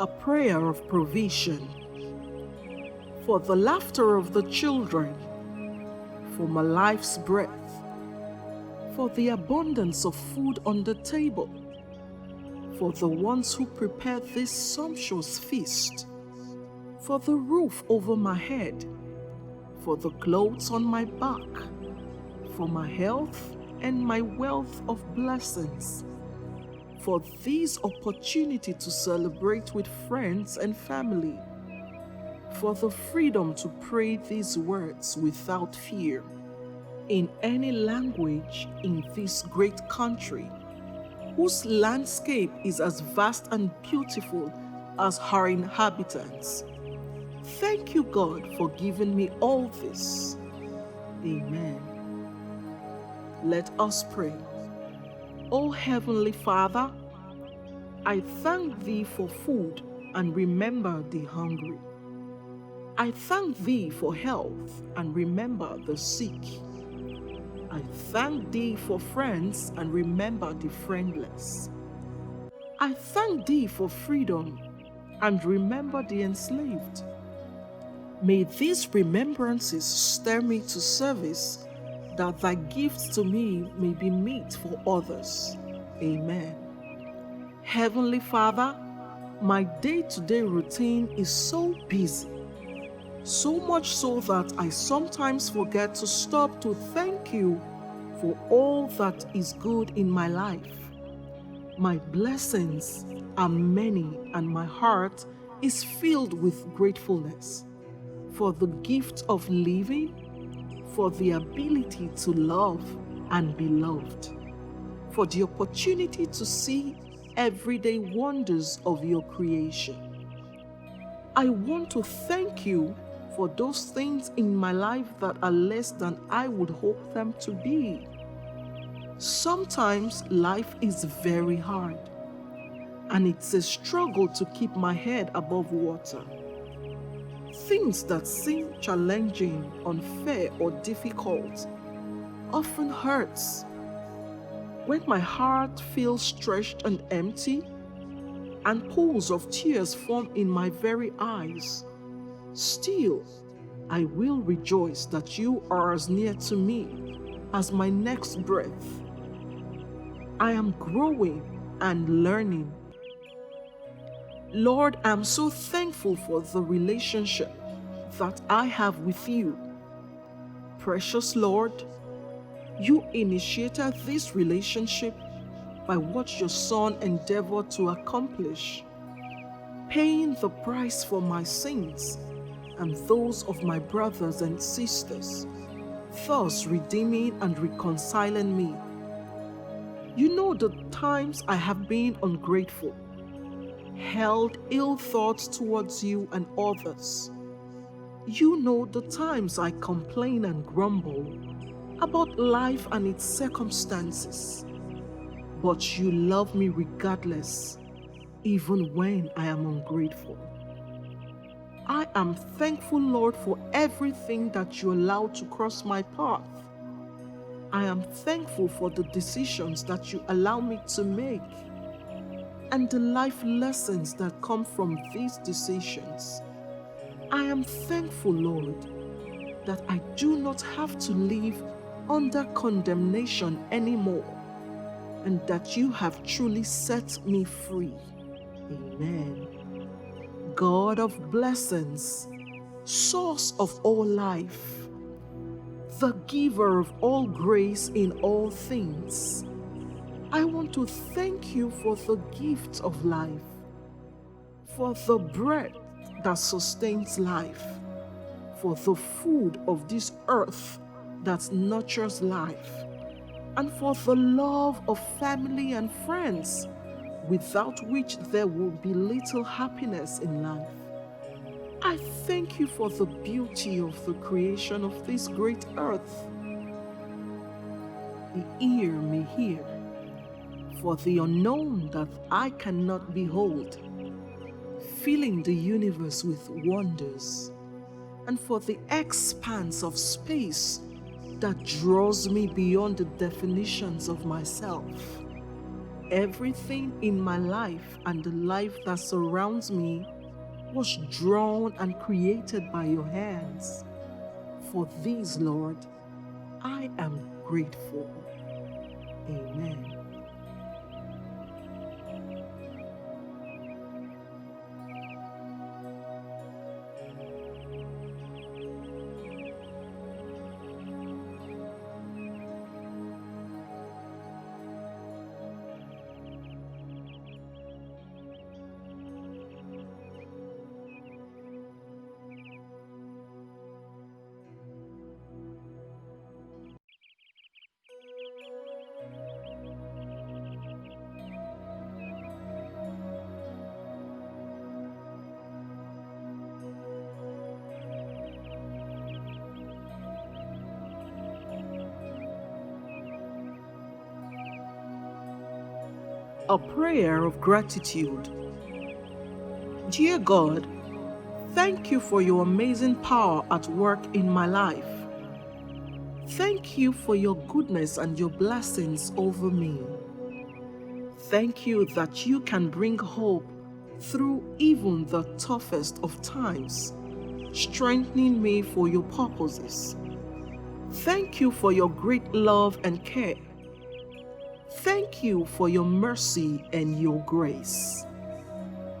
A prayer of provision for the laughter of the children, for my life's breath, for the abundance of food on the table, for the ones who prepared this sumptuous feast, for the roof over my head, for the clothes on my back, for my health and my wealth of blessings, for this opportunity to celebrate with friends and family, for the freedom to pray these words without fear, in any language in this great country, whose landscape is as vast and beautiful as her inhabitants. Thank you, God, for giving me all this. Amen. Let us pray. O Heavenly Father, I thank Thee for food and remember the hungry. I thank Thee for health and remember the sick. I thank Thee for friends and remember the friendless. I thank Thee for freedom and remember the enslaved. May these remembrances stir me to service, that Thy gifts to me may be meat for others. Amen. Heavenly Father, my day-to-day routine is so busy, so much so that I sometimes forget to stop to thank You for all that is good in my life. My blessings are many and my heart is filled with gratefulness for the gift of living, for the ability to love and be loved, for the opportunity to see everyday wonders of Your creation. I want to thank You for those things in my life that are less than I would hope them to be. Sometimes life is very hard, and it's a struggle to keep my head above water. Things that seem challenging, unfair, or difficult often hurts. When my heart feels stretched and empty, and pools of tears form in my very eyes, still I will rejoice that You are as near to me as my next breath. I am growing and learning. Lord, I'm so thankful for the relationship that I have with You. Precious Lord, You initiated this relationship by what Your Son endeavored to accomplish, paying the price for my sins and those of my brothers and sisters, thus redeeming and reconciling me. You know the times I have been ungrateful, held ill thoughts towards You and others. You know the times I complain and grumble about life and its circumstances, but You love me regardless, even when I am ungrateful. I am thankful, Lord, for everything that You allow to cross my path. I am thankful for the decisions that You allow me to make and the life lessons that come from these decisions. I am thankful, Lord, that I do not have to live under condemnation anymore, and that You have truly set me free. Amen. God of blessings, source of all life, the giver of all grace in all things, I want to thank You for the gift of life, for the bread that sustains life, for the food of this earth that nurtures life, and for the love of family and friends, without which there will be little happiness in life. I thank You for the beauty of the creation of this great earth. The ear may hear, for the unknown that I cannot behold, filling the universe with wonders, and for the expanse of space that draws me beyond the definitions of myself. Everything in my life and the life that surrounds me was drawn and created by your hands. For these, Lord, I am grateful. Amen. A prayer of gratitude. Dear God, thank you for your amazing power at work in my life. Thank you for your goodness and your blessings over me. Thank you that you can bring hope through even the toughest of times, strengthening me for your purposes. Thank you for your great love and care. Thank you for your mercy and your grace.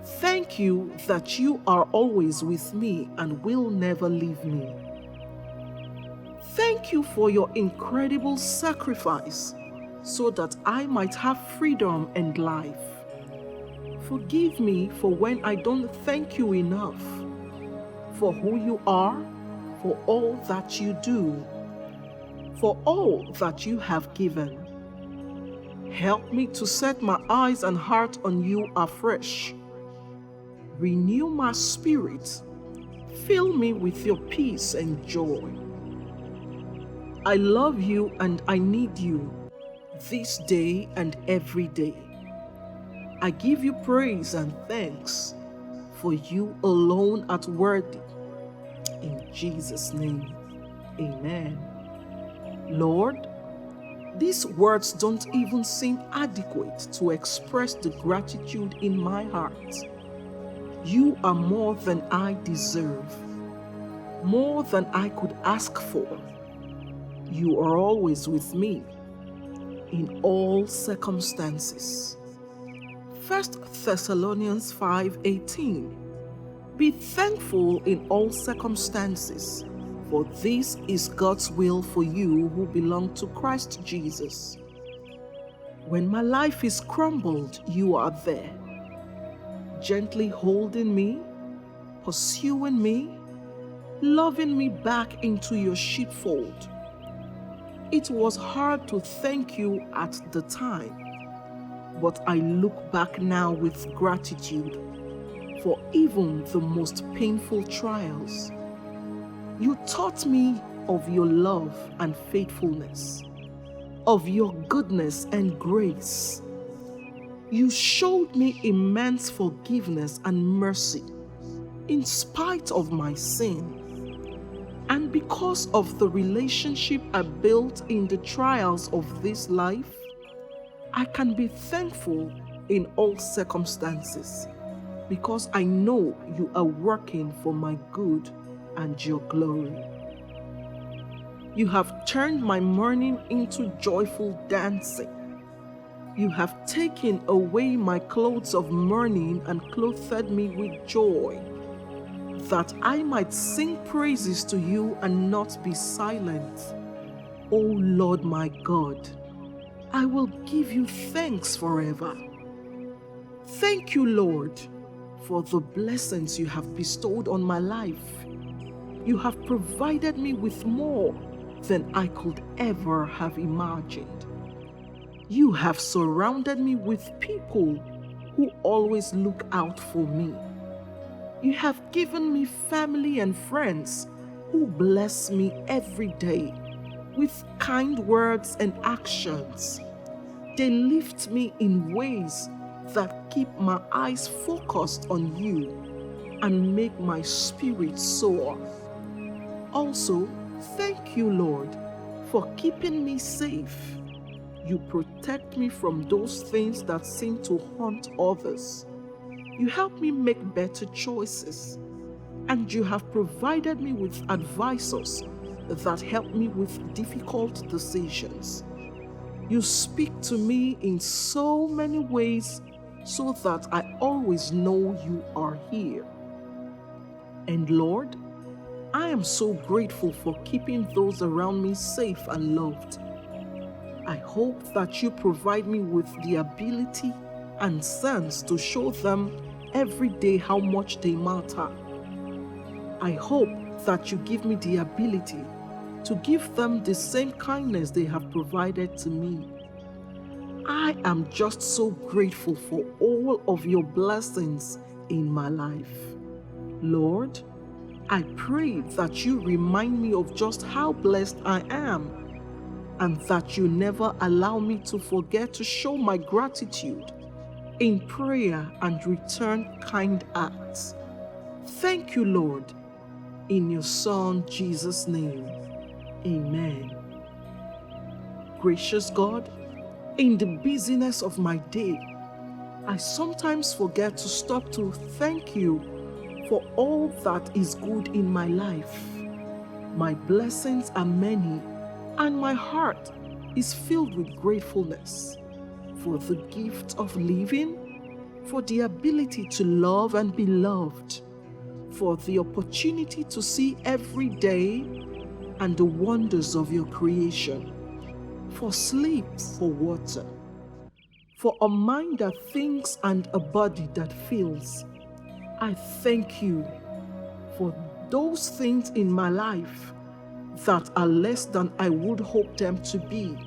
Thank you that you are always with me and will never leave me. Thank you for your incredible sacrifice so that I might have freedom and life. Forgive me for when I don't thank you enough, for who you are, for all that you do, for all that you have given. Help me to set my eyes and heart on you afresh. Renew my spirit. Fill me with your peace and joy. I love you and I need you this day and every day. I give you praise and thanks, for you alone art worthy. In Jesus' name, amen. Lord, these words don't even seem adequate to express the gratitude in my heart. You are more than I deserve, more than I could ask for. You are always with me in all circumstances. 1 Thessalonians 5:18. Be thankful in all circumstances, for this is God's will for you who belong to Christ Jesus. When my life is crumbled, you are there, gently holding me, pursuing me, loving me back into your sheepfold. It was hard to thank you at the time, but I look back now with gratitude for even the most painful trials. You taught me of your love and faithfulness, of your goodness and grace. You showed me immense forgiveness and mercy in spite of my sin. And because of the relationship I built in the trials of this life, I can be thankful in all circumstances because I know you are working for my good and your glory. You have turned my mourning into joyful dancing. You have taken away my clothes of mourning and clothed me with joy, that I might sing praises to you and not be silent. O Lord my God, I will give you thanks forever. Thank you, Lord, for the blessings you have bestowed on my life. You have provided me with more than I could ever have imagined. You have surrounded me with people who always look out for me. You have given me family and friends who bless me every day with kind words and actions. They lift me in ways that keep my eyes focused on you and make my spirit soar. Also, thank you, Lord, for keeping me safe. You protect me from those things that seem to haunt others. You help me make better choices. And you have provided me with advisors that help me with difficult decisions. You speak to me in so many ways so that I always know you are here. And Lord, I am so grateful for keeping those around me safe and loved. I hope that you provide me with the ability and sense to show them every day how much they matter. I hope that you give me the ability to give them the same kindness they have provided to me. I am just so grateful for all of your blessings in my life. Lord, I pray that you remind me of just how blessed I am, and that you never allow me to forget to show my gratitude in prayer and return kind acts. Thank you, Lord. In your Son, Jesus' name, amen. Gracious God, in the busyness of my day, I sometimes forget to stop to thank you for all that is good in my life. My blessings are many, and my heart is filled with gratefulness for the gift of living, for the ability to love and be loved, for the opportunity to see every day and the wonders of your creation, for sleep, for water, for a mind that thinks and a body that feels. I thank you for those things in my life that are less than I would hope them to be.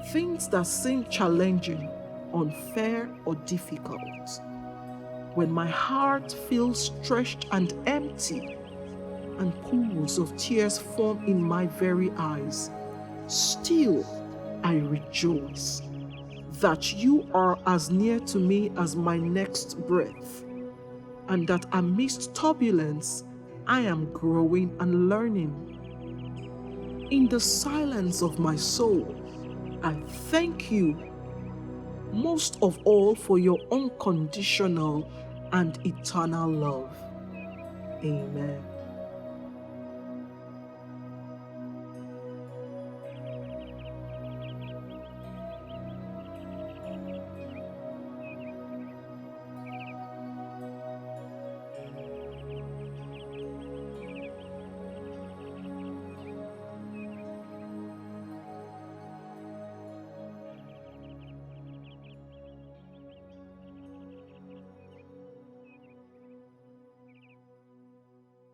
Things that seem challenging, unfair, or difficult. When my heart feels stretched and empty, and pools of tears form in my very eyes, still I rejoice that you are as near to me as my next breath, and that amidst turbulence, I am growing and learning. In the silence of my soul, I thank you most of all for your unconditional and eternal love. Amen.